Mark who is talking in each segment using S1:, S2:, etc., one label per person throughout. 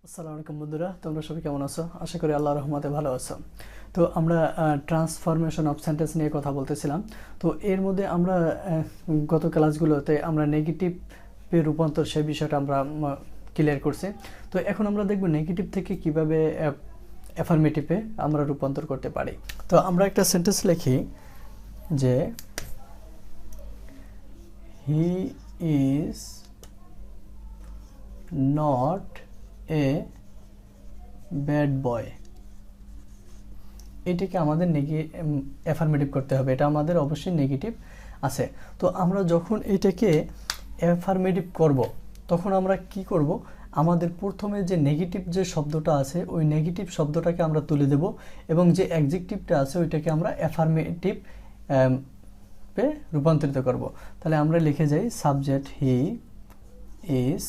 S1: আসসালামু আলাইকুম বন্ধুরা, তোমরা সবাই কেমন আছো? আশা করি আল্লাহর রহমতে ভালো আছো। তো আমরা ট্রান্সফরমেশন অফ সেন্টেন্স নিয়ে কথা বলতেছিলাম। তো এর মধ্যে আমরা গত ক্লাসগুলোতে আমরা নেগেটিভে রূপান্তর সেই বিষয়টা আমরা ক্লিয়ার করছি। তো এখন আমরা দেখব নেগেটিভ থেকে কিভাবে অ্যাফার্মেটিভে আমরা রূপান্তর করতে পারি। তো আমরা একটা সেন্টেন্স লিখি যে he is not a bad boy. এটাকে আমাদের অ্যাফার্মেটিভ করতে হবে, এটা আমাদের অবশ্যই নেগেটিভ আছে। তো আমরা যখন এটাকে অ্যাফার্মেটিভ করব তখন আমরা কি করব, আমাদের প্রথমে যে নেগেটিভ যে শব্দটা আছে ওই নেগেটিভ শব্দটাকে আমরা তুলে দেব এবং যে অ্যাডজেক্টিভটা আছে ওইটাকে আমরা অ্যাফার্মেটিভ তে রূপান্তরিত করব। তাহলে আমরা লিখে যাই সাবজেক্ট হি ইজ,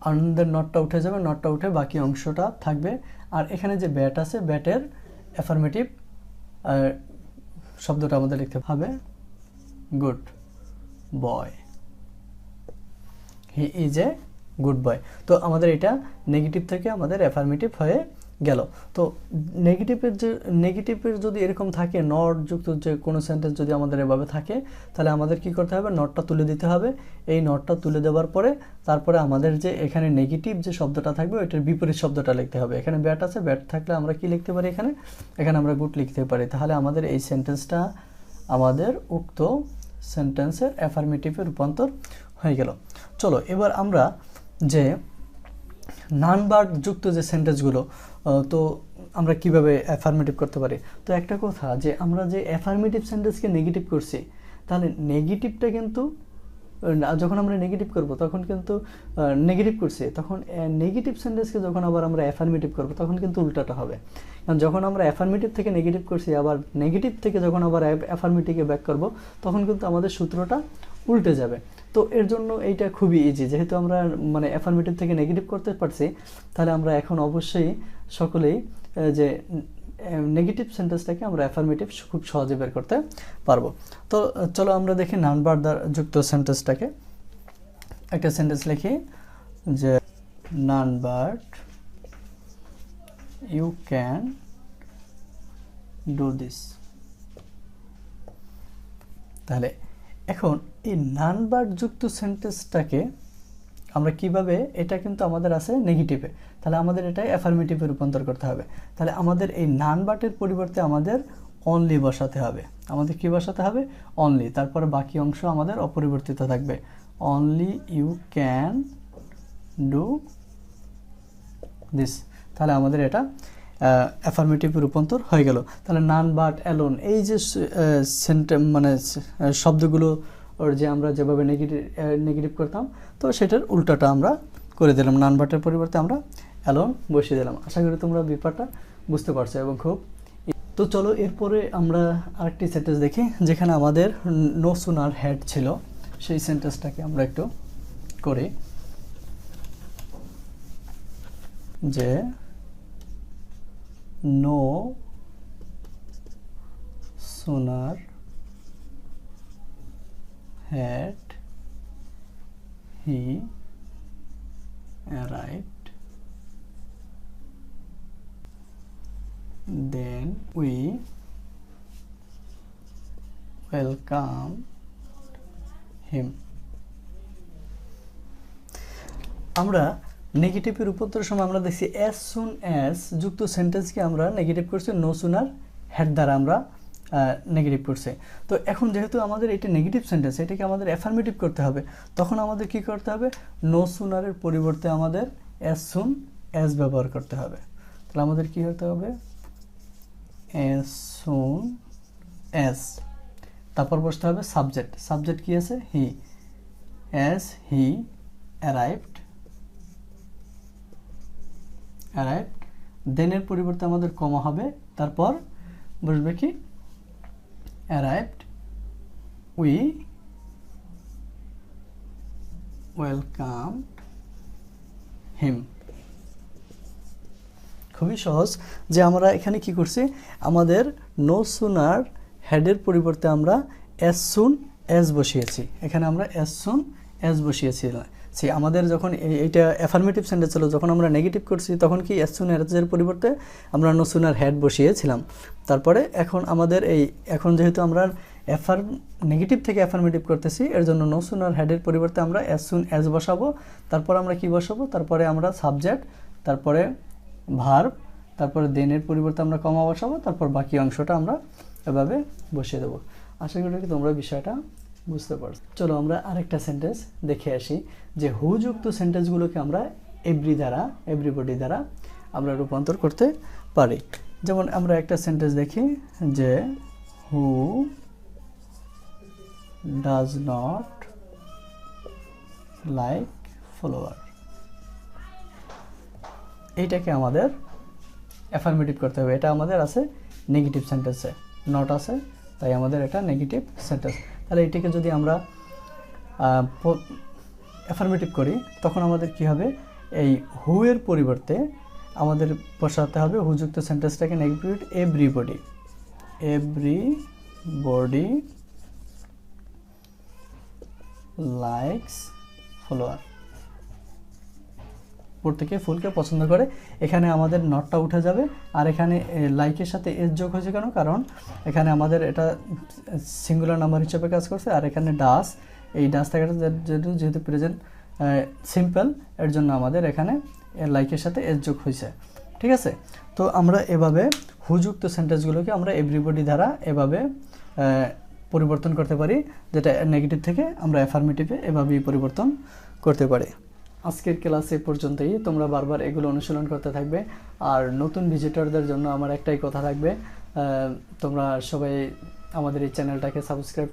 S1: আমাদের নটটা উঠে যাবে, নটটা উঠে বাকি অংশটা থাকবে। আর এখানে যে ব্যাট আছে ব্যাটের অ্যাফার্মেটিভ শব্দটা আমাদের লিখতে হবে good boy. He is a good boy. তো আমাদের এটা নেগেটিভ থেকে আমাদের অ্যাফার্মেটিভ হয়ে গেল। তো নেগেটিভের যদি এরকম থাকে নট যুক্ত যে কোনো সেন্টেন্স যদি আমাদের এভাবে থাকে তাহলে আমাদের কি করতে হবে, নটটা তুলে দিতে হবে। এই নটটা তুলে দেওয়ার পরে তারপরে আমাদের যে এখানে নেগেটিভ যে শব্দটা থাকবে ওইটার বিপরীত শব্দটা লিখতে হবে। এখানে ব্যাট আছে, ব্যাট থাকলে আমরা কি লিখতে পারি, এখানে আমরা গুড লিখতে পারি। তাহলে আমাদের এই সেন্টেন্সটা আমাদের উক্ত সেন্টেন্সের অ্যাফার্মেটিভে রূপান্তর হয়ে গেল। চলো এবার আমরা যে নান ভার্ব যুক্ত যে সেন্টেন্সগুলো তো আমরা কিভাবে অ্যাফার্মেটিভ করতে পারি। তো একটা কথা যে আমরা যে অ্যাফার্মেটিভ সেন্টেন্সকে নেগেটিভ করছি, তাহলে নেগেটিভটা কিন্তু যখন আমরা নেগেটিভ করব তখন কিন্তু নেগেটিভ করছি, তখন নেগেটিভ সেন্টেন্সকে যখন আবার আমরা অ্যাফার্মেটিভ করব তখন কিন্তু উল্টাটা হবে। কারণ যখন আমরা অ্যাফার্মেটিভ থেকে নেগেটিভ করছি আবার নেগেটিভ থেকে যখন আবার অ্যাফার্মেটিভে ব্যাক করব তখন কিন্তু আমাদের সূত্রটা উল্টে যাবে। তো এর জন্য এইটা খুবই ইজি, যেহেতু আমরা মানে অ্যাফার্মেটিভ থেকে নেগেটিভ করতে পারছি তাহলে আমরা এখন অবশ্যই সকলেই যে নেগেটিভ সেন্টেন্সটাকে আমরা অ্যাফার্মেটিভ খুব সহজে বের করতে পারবো। তো চলো আমরা দেখি নান ভার্ব যুক্ত সেন্টেন্সটাকে। একটা সেন্টেন্স লিখি যে none verb you can do this. তাহলে এখন এই নান ভার্ব যুক্ত সেন্টেন্সটাকে আমরা কিভাবে, এটা কিন্তু আমাদের আছে নেগেটিভে, তাহলে আমাদের এটা অ্যাফার্মেটিভে রূপান্তর করতে হবে। তাহলে আমাদের এই নান ভার্বের পরিবর্তে আমাদের অনলি বসাতে হবে। আমাদের কি বসাতে হবে, অনলি। তারপরে বাকি অংশ আমাদের অপরিবর্তিত থাকবে, only you can do this. তাহলে আমাদের এটা অ্যাফার্মেটিভ রূপান্তর হয়ে গেল। তাহলে নান বাট অ্যালোন, এই যে মানে শব্দগুলো ওর যে আমরা যেভাবে নেগেটিভ করতাম তো সেটার উল্টাটা আমরা করে দিলাম, নান বাটের পরিবর্তে আমরা অ্যালোন বসিয়ে দিলাম। আশা করি তোমরা ব্যাপারটা বুঝতে পারছো এবং খুব। তো চলো এরপরে আমরা আরেকটি সেন্টেন্স দেখি যেখানে আমাদের নো সুনার হ্যাড ছিল, সেই সেন্টেন্সটাকে আমরা একটু করি যে no sooner had he arrived then we welcomed him। আমরা নেগেটিভের রূপান্তরের সময় আমরা দেখছি অ্যাজ সুন অ্যাজ যুক্ত সেন্টেন্সকে আমরা নেগেটিভ করছি নো সুনার হ্যাড দ্বারা আমরা নেগেটিভ করছে। তো এখন যেহেতু আমাদের এটা নেগেটিভ সেন্টেন্স, এটাকে আমাদের অ্যাফার্মেটিভ করতে হবে, তখন আমাদের কি করতে হবে, নো সুনারের পরিবর্তে আমাদের অ্যাজ সুন অ্যাজ ব্যবহার করতে হবে। তাহলে আমাদের কি করতে হবে, অ্যাজ সুন অ্যাজ, তারপর বসতে হবে সাবজেক্ট। সাবজেক্ট কি আছে, হি, অ্যাজ হি অ্যারাইভড, দেনের পরিবর্তে আমাদের কমা হবে, তারপর বসবে কি arrived we welcomed him। খুবই সহজ যে আমরা এখানে কি করছি, আমাদের নো সুনার হ্যাডের পরিবর্তে আমরা অ্যাজ সুন অ্যাজ বসিয়েছি, এখানে আমরা অ্যাজ সুন অ্যাজ বসিয়েছিলাম। আমাদের যখন এইটা অ্যাফার্মেটিভ সেন্টেন্স ছিল, যখন আমরা নেগেটিভ করছি তখন কি অ্যাজ সুন অ্যাজের পরিবর্তে আমরা নো সুনার হ্যাড বসিয়েছিলাম। তারপরে এখন আমাদের এখন যেহেতু আমরা নেগেটিভ থেকে অ্যাফার্মেটিভ করতেছি, এর জন্য নো সুনার হ্যাডের পরিবর্তে আমরা অ্যাজ সুন অ্যাজ বসাবো। তারপর আমরা কি বসাবো, তারপরে আমরা সাবজেক্ট, তারপরে ভার্ব, তারপরে দেনের পরিবর্তে আমরা কমা বসাবো, তারপর বাকি অংশটা আমরা এভাবে বসিয়ে দেবো। আশা করি কি তোমরা বিষয়টা বুঝতে পারছো। চলো আমরা আরেকটা সেন্টেন্স দেখে আসি যে হুযুক্ত সেন্টেন্সগুলোকে আমরা এভরি দ্বারা, এভরিবডি দ্বারা আমরা রূপান্তর করতে পারি। যেমন আমরা একটা সেন্টেন্স দেখি যে who does not like follower, এইটাকে আমাদের অ্যাফার্মেটিভ করতে হবে। এটা আমাদের আছে নেগেটিভ সেন্টেন্সে, নট আছে, তাই আমাদের এটা নেগেটিভ সেন্টেন্স। তাহলে এটাকে যদি আমরা অ্যাফার্মেটিভ করি তখন আমাদের কি হবে, এই হু এর পরিবর্তে আমাদের বসাতে হবে হুযুক্ত সেন্টেন্সটাকে negative, everybody, everybody likes follower, প্রত্যেকে ফুলকে পছন্দ করে। এখানে আমাদের নটটা উঠে যাবে, আর এখানে লাইকের সাথে এস যোগ হয়েছে কেন, কারণ এখানে আমাদের এটা সিঙ্গুলার নাম্বার হিসেবে কাজ করছে, আর এখানে ডাস, এই ডাস থাকাটা যেহেতু প্রেজেন্ট সিম্পল, এর জন্য আমাদের এখানে লাইকের সাথে এস যোগ হয়েছে। ঠিক আছে, তো আমরা এভাবে হুযুক্ত সেন্টেন্সগুলোকে আমরা এভরিবডি দ্বারা এভাবে পরিবর্তন করতে পারি, যেটা নেগেটিভ থেকে আমরা অ্যাফার্মেটিভে এভাবেই পরিবর্তন করতে পারি। আজকের ক্লাস এ পর্যন্তই। তোমরা বারবার এগুলো অনুশীলন করতে থাকবে। আর নতুন ভিজিটরদের জন্য আমার একটাই কথা থাকবে, তোমরা সবাই আমাদের এই চ্যানেলটাকে সাবস্ক্রাইব